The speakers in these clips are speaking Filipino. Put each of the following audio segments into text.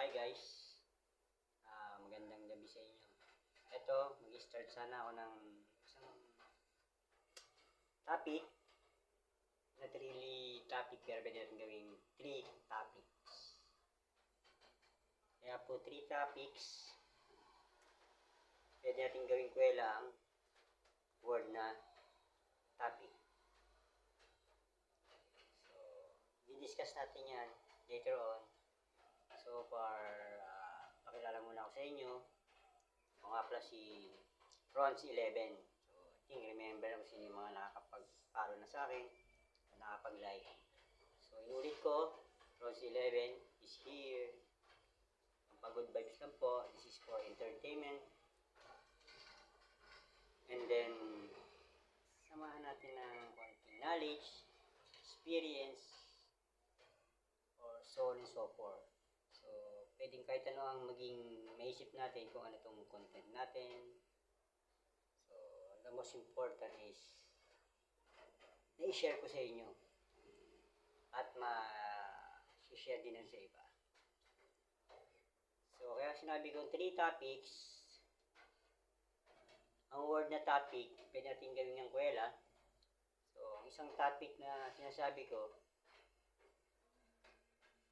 Hi guys, magandang gabi sa inyo. Ito, mag-start sana ako ng isang topic. Not really topic, pero pwede natin gawing 3 topics. Kaya po 3 topics, pwede natin gawing kwela ang word na topic. So, di-discuss natin yan later on. So far, pakilala muna ako sa inyo. Ako nga pala si Ronz11. So, I think remember ako sino yung mga nakakapag-follow na sa akin, nakakapag-like. So, inulit ko, Ronz11 is here. Ang pag-good vibes lang po. This is for entertainment. And then, samahan natin ng konting knowledge, experience, or so on and so forth. So, pwedeng kahit ano ang maging maisip natin kung ano itong content natin. So, the most important is na-share ko sa inyo at ma-share din sa iba. So, kaya sinabi ko 3 topics. Ang word na topic, pwede natin gawin ng kwela. So, ang isang topic na sinasabi ko,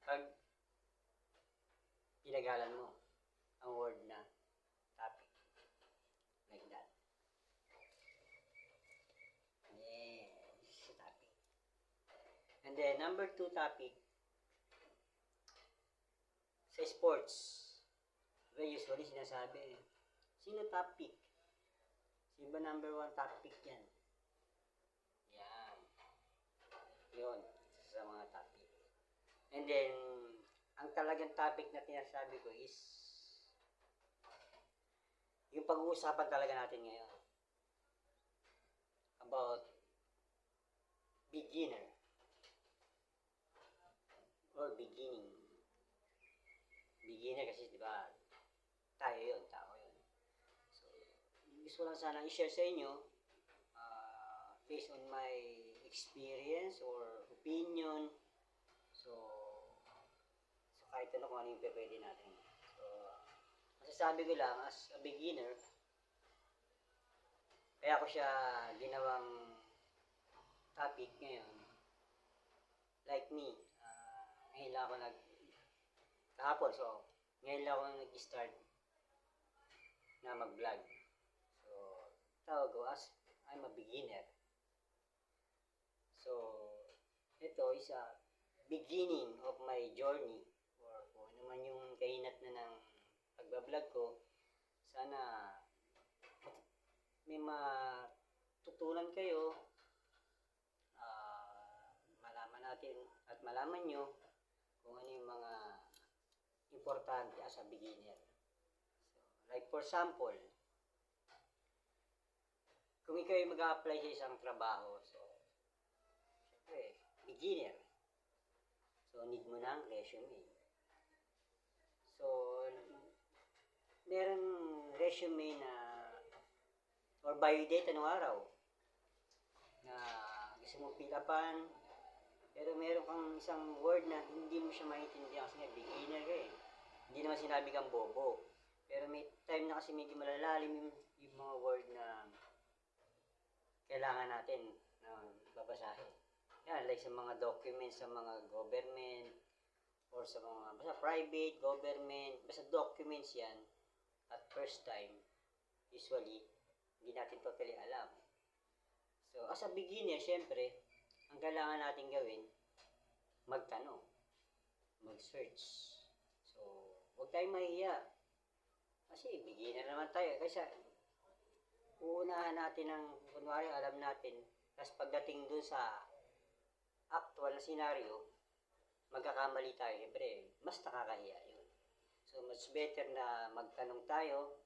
pag ginagalan mo ang word na topic. Like that. Yes, topic. And then, number 2 topic, sa sports. Diba usually sinasabi, sino topic? Sino ba number 1 topic yan? Yan. Yun, sa mga topic. And then, ang talagang topic na tinasabi ko is yung pag-uusapan talaga natin ngayon about beginner or beginning. Beginner kasi diba tayo yun, tao yun. So, gusto lang sana i-share sa inyo based on my experience or opinion. So kahit ano kung ano yung pwede natin. So, masasabi ko lang, as a beginner, kaya ko siya ginawang topic ngayon. Like me, ngayon lang ako kahapon, so, ngayon lang ako nag-start na mag-vlog. So, tawag ko as I'm a beginner. So, ito is a beginning of my journey. Kung ano man yung kahinat na ng pagbablog ko, sana may matutunan kayo, malaman natin at malaman nyo kung ano yung mga importante as a beginner. So, like for example, kung ikaw ay mag-a-apply sa isang trabaho, so, syempre, beginner. So, need mo ng resume. So, merong resume na or bio date anong araw na gusto mong fill upan, pero meron kang isang word na hindi mo siya maintindihan kasi nga beginner ka eh. Hindi naman sinabi kang bobo. Pero may time na kasi medyo malalalim yung mga word na kailangan natin na babasahin. Yan, like sa mga documents, sa mga government, or sa mga, basta private, government, basta documents yan, at first time, usually, hindi natin totally alam. So, as a beginner, syempre, ang kailangan natin gawin, magtanong, mag-search. So, huwag tayong mahiya. Kasi, beginner naman tayo. Kasi, uunahan natin ng, kunwari, alam natin, tapos pagdating dun sa actual na scenario, magkakamali tayo, siyempre, mas nakakahiya yun. So, much better na magtanong tayo,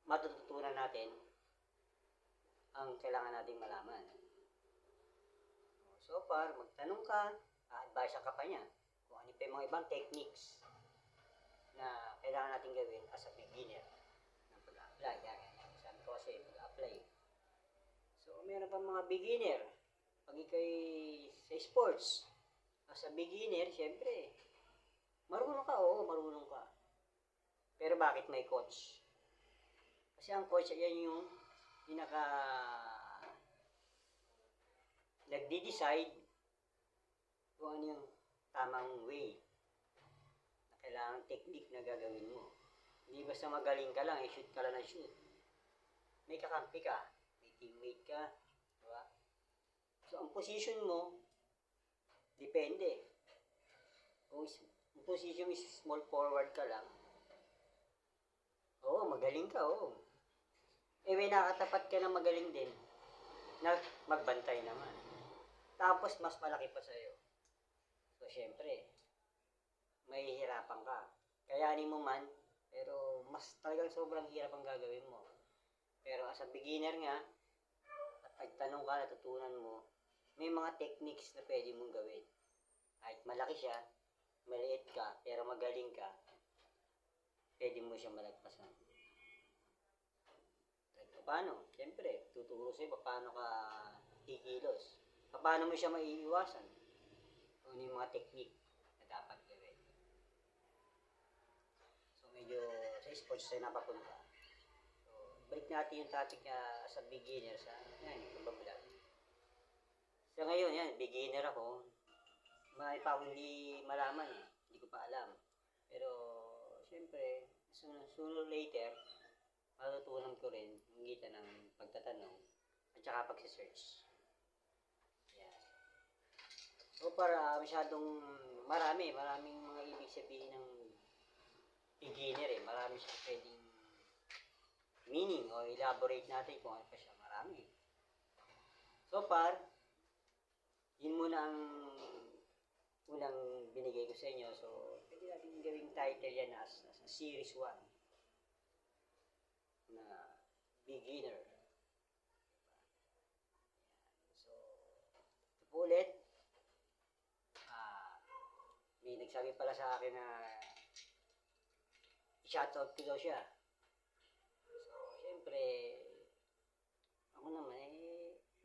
matututunan natin ang kailangan nating malaman. So far, magtanong ka, advise ka pa niya kung ano pa yung mga ibang techniques na kailangan natin gawin as a beginner ng pag-apply. Sabi ko kasi, pag-apply. So, meron pa mga beginner. Pag ikay sa sports, as a beginner, syempre, Marunong ka, oo, marunong ka. Pero bakit may coach? Kasi ang coach, yan yung pinaka nagde-decide kung ano yung tamang way na kailangan technique na gagawin mo. Hindi basta magaling ka lang, shoot ka lang na shoot. May kakampi ka, may teammate ka, di ba? So, ang position mo, depende. Kung ang position is small forward ka lang, oo, magaling ka, oo. Eh, may nakatapat ka na magaling din, na magbantay naman. Tapos, mas malaki pa sa'yo. So, syempre, may hirapan ka. Kayanin mo man, pero mas talagang sobrang hirap ang gagawin mo. Pero as a beginner nga, at pagtanong ka, natutunan mo, may mga techniques na pwede mong gawin. Kahit malaki siya, maliit ka, pero magaling ka, pwede mo siya malagpasan. Paano? Siyempre, tuturo sa'yo paano ka kikilos. Paano mo siya maiiwasan. Kung ano yung mga technique na dapat gawin. So, medyo sa sports tayo napapunta. So, balik natin yung topic na sa beginner sa, yan, yung pagbablog. So, ngayon, yan, beginner ako. Marami pa akong hindi malaman eh. Hindi ko pa alam. Pero, siyempre, sooner or later, matutunan ko rin yung gita ng pagtatanong at saka pagsisearch. Yan. So, para masyadong maraming mga ibig sabihin ng beginner eh. Marami siyang pwedeng meaning o elaborate natin kung ano pa siya. Marami. So far, yun muna ang unang binigay ko sa inyo. So, pwede natin gawing title yan as Series 1 na beginner. So, ito po ulit. May nagsabi pala sa akin na i-shoutout ko daw siya. So, syempre, ako naman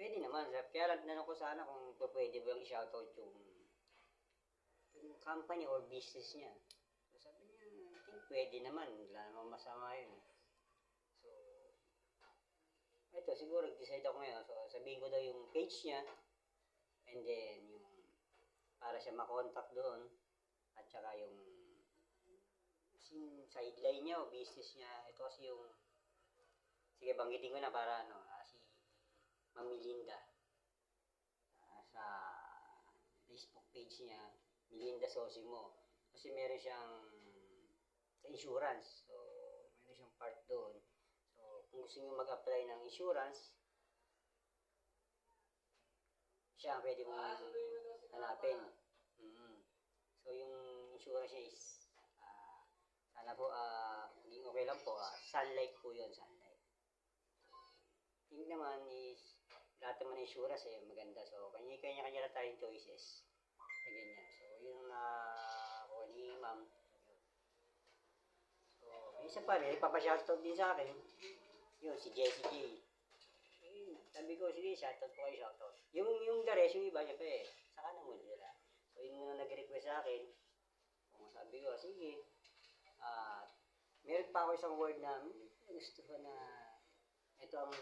pwede naman. Kaya lang tinanong ko sana kung pwede ba yung i-shoutout yung company or business niya. So, sabi niya, I think pwede naman. Wala namang masama yun. So, ito, siguro decide ako ngayon. So, sabihin ko daw yung page niya. And then, yung para siya makontak doon. At saka yung sideline niya o business niya. Ito kasi yung, sige, banggitin ko na para si Ma'am Melinda. Sa Facebook page niya, Melinda Sosimo. Kasi meron siyang insurance. So, meron siyang part doon. So, kung gusto nyo mag-apply ng insurance, siya ang pwede mong hanapin. So, yung insurance niya is, sana po, maging okay lang po, Sunlight po yun, Sunlight. Yung naman is, lahat naman insurance maganda. So, kanya-kanya na tayong choices. Na ganyan. So, yun ako ni Ma'am. So, isa pa rin, papashoutout din sa akin. Yun, si Jessie J. Sabi ko, sige, shoutout ko kayo, shoutout. Yung the rest, yung iba niya pa saka naman sila. So, yun muna nag-request sa akin. So, sabi ko, sige. Meron pa ako isang word na gusto ko na ito ang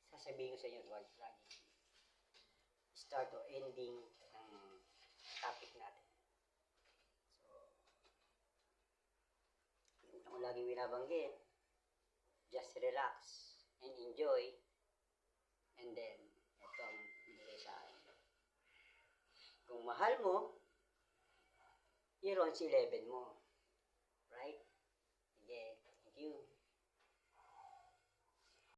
sasabihin ko sa inyo. Wag lagi start o ending ng topic natin. So, yung ako laging binabanggit, just relax and enjoy. And then, ito ang binigay sa akin. Kung mahal mo, i-ron si 11 mo. Right? Sige, thank you.